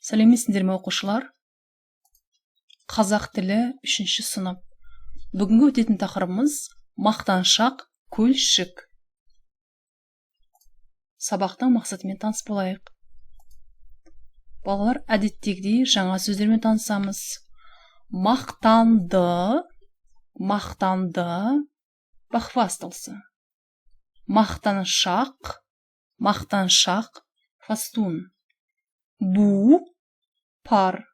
Сәлеметсіздер ме оқушылар? Қазақ тілі 3-ші сынып. Бүгінгі өтетін тақырыбымыз мақтаншақ көлшік. Сабақтың мақсатымен таныс болайық. Балалар, әдеттегідей жаңа сөздермен танысамыз. Мақтанды, похвастался. Мақтаншақ, фастун. Бу, пар.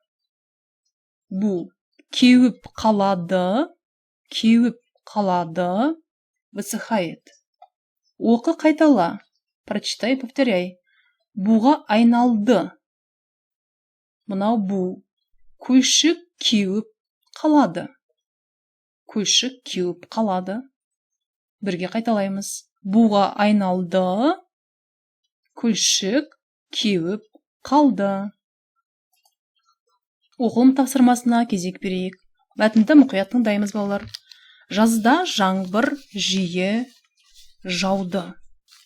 Бу, кеуіп қалады, высыхает. Оқы, қайтала. Прочитай, повторяй. Буға айналды. Мынау бу. Көлшік кеуіп қалады. Бірге қайталаймыз. Буға айналды. Көлшік кеуіп қалды. Оқылым тапсырмасына кезек берейік. Мәтінді мұқият тыңдаймыз, балалар. Жазда жаңбыр жиі жауды.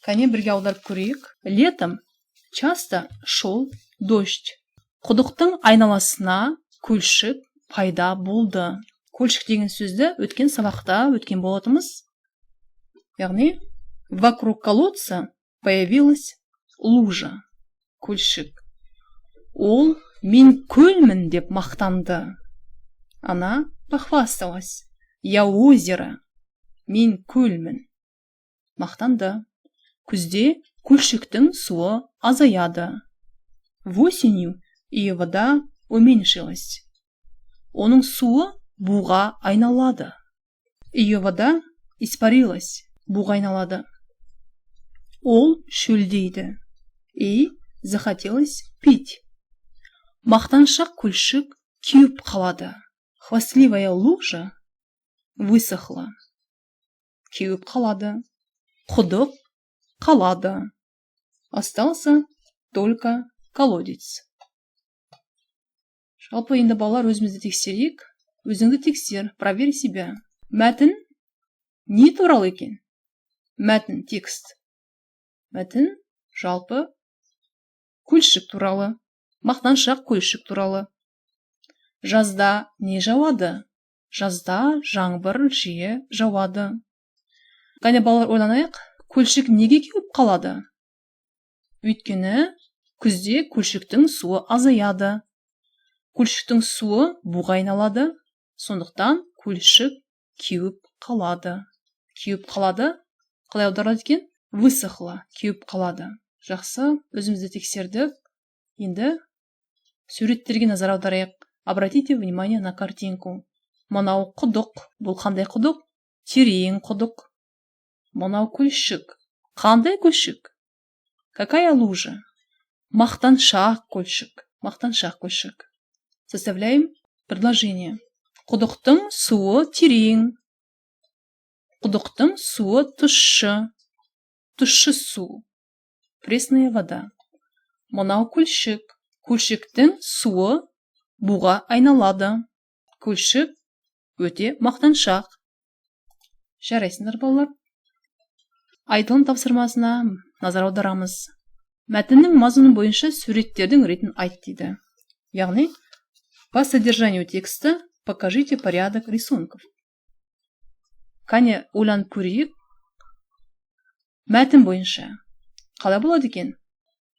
Кәне бірге аударып көрейік. Летом часто шел дождь. Құдықтың айналасына көлшік пайда болды. Көлшік деген сөзді өткен сабақта өткен болатымыз. Яғни, вокруг колодца появилась лужа. Көлшік. Ол мен көлмін деп мақтанды. Она похвасталась. Я озеро. Мен көлмін. Мақтанды. Күзде көлшіктің суы азаяды. Осенью ее вода уменьшилась. Оның суы буға айналады. Ее вода испарилась. Буға айналады. Ол шөлдейді. И захотелось пить. Мақтаншақ көлшік кеуіп қалады. Хвастливая лужа высохла. Кеуіп қалады. Құдық қалады. Остался только колодец. Жалпы енді балалар, өзімізді тексерейік. Өзіңді тексер, проверь себя. Мәтін не туралы екен? Мәтін, текст. Мәтін жалпы көлшік туралы. Мақтаншақ көлшік туралы. Жазда не жауады? Жазда жаңбыр жиі жауады. Қане балалар, ойланайық. Көлшік неге кеуіп қалады? Өйткені күзде көлшіктің суы азаяды. Көлшіктің суы буға айналады. Сондықтан көлшік кеуіп қалады. Кеуіп қалады. Қалай аударылады екен? Высохла, кеуіп қалады. Жақсы, өзімізді тексердік. Енді суреттерге назар аударайық. Обратите внимание на картинку. Мынау құдық. Бұл қандай құдық? Терең құдық. Мынау көлшік. Қандай көлшік? Какая лужа? Мақтаншақ көлшік. Составляем предложение. Құдықтың суы терең. Құдықтың суы тұщы. Тұщы су. Пресная вода. Мынау көлшік. Көлшіктің суы буға айналады. Көлшік өте мақтаншақ. Жарайсыңдар, балалар. Айтылым тапсырмасына назар аударамыз. Мәтіннің мазмұны бойынша суреттердің ретін айт дейді. Яғни, по содержанию текста покажите порядок рисунков. Кәне ойланып көрейік. Мәтін бойынша қалай болады екен?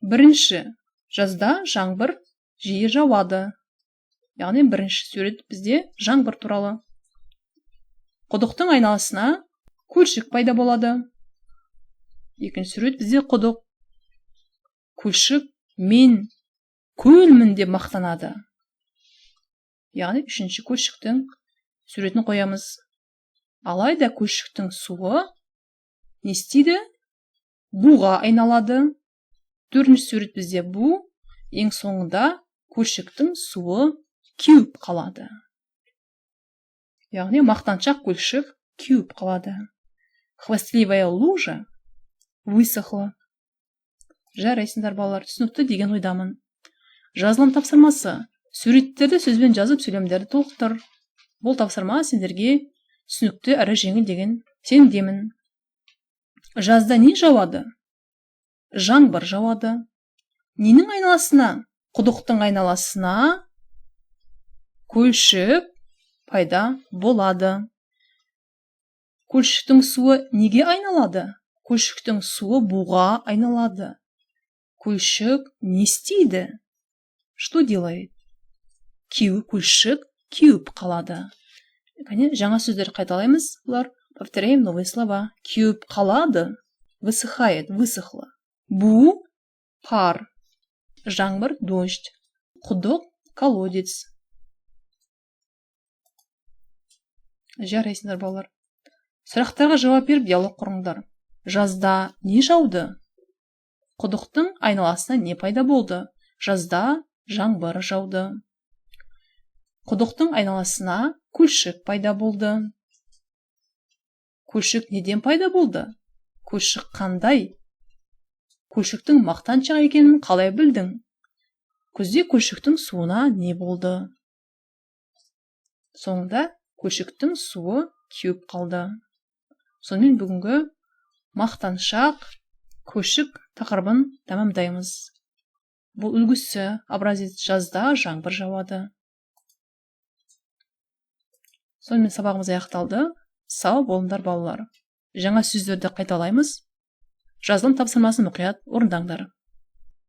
Бірінші, жазда жаңбыр жиі жауады. Яғни, бірінші сурет бізде жаңбыр туралы. Құдықтың айналасына көлшік пайда болады. Екінші сурет бізде құдық. Көлшік мен көлмін деп мақтанады. Яғни, үшінші көлшіктің суретін қоямыз. Алайда көлшіктің суы не істейді? Буға айналады. Төртінші сурет бізде бу. Ең соңында көлшіктің суы кеуіп қалады. Яғни, мақтаншақ көлшік кеуіп қалады. Хвастливая лужа высохла. Жарайсыңдар, балалар, түсінікті деген ойдамын. Жазылым тапсырмасы. Суреттерді сөзбен жазып, сөйлемдерді толықтыр. Бұл тапсырма сендерге түсінікті әрі жеңіл деген сенімдемін. Жазда не жауады? Жаңбыр жауады. Ненің айналасына Құдықтың айналасына көлшік пайда болады. Көлшіктің суы неге айналады? Көлшіктің суы буға айналады. Көлшік не істейді? Что делает? Көлшік кеуіп қалады. Жаңа сөздер қайталаймыз. Повторяем новые слова. Кеуіп қалады. Высыхает, высохло. Бу – пар. Жаңбыр – дождь. Құдық – колодец. Жарайсыңдар, балалар. Сұрақтарға жауап беріп, диалог құрыңдар. Жазда не жауды? Құдықтың айналасына не пайда болды? Жазда жаңбыр жауды. Құдықтың айналасына көлшік пайда болды. Көлшік неден пайда болды? Көлшік қандай? Көлшіктің мақтаншақ екенін қалай білдің? Күзде көлшіктің суына не болды? Соңында көлшіктің суы кеуіп қалды. Сонымен бүгінгі мақтаншақ көлшік тақырыбын тәмамдаймыз. Бұл үлгісі образец жазда жаңбыр жауады. Сонымен сабағымыз аяқталды. Сау болыңдар, балалар. Жаңа сөздерді қайталаймыз. Жазылым тапсырмасын мұқият орындаңдар.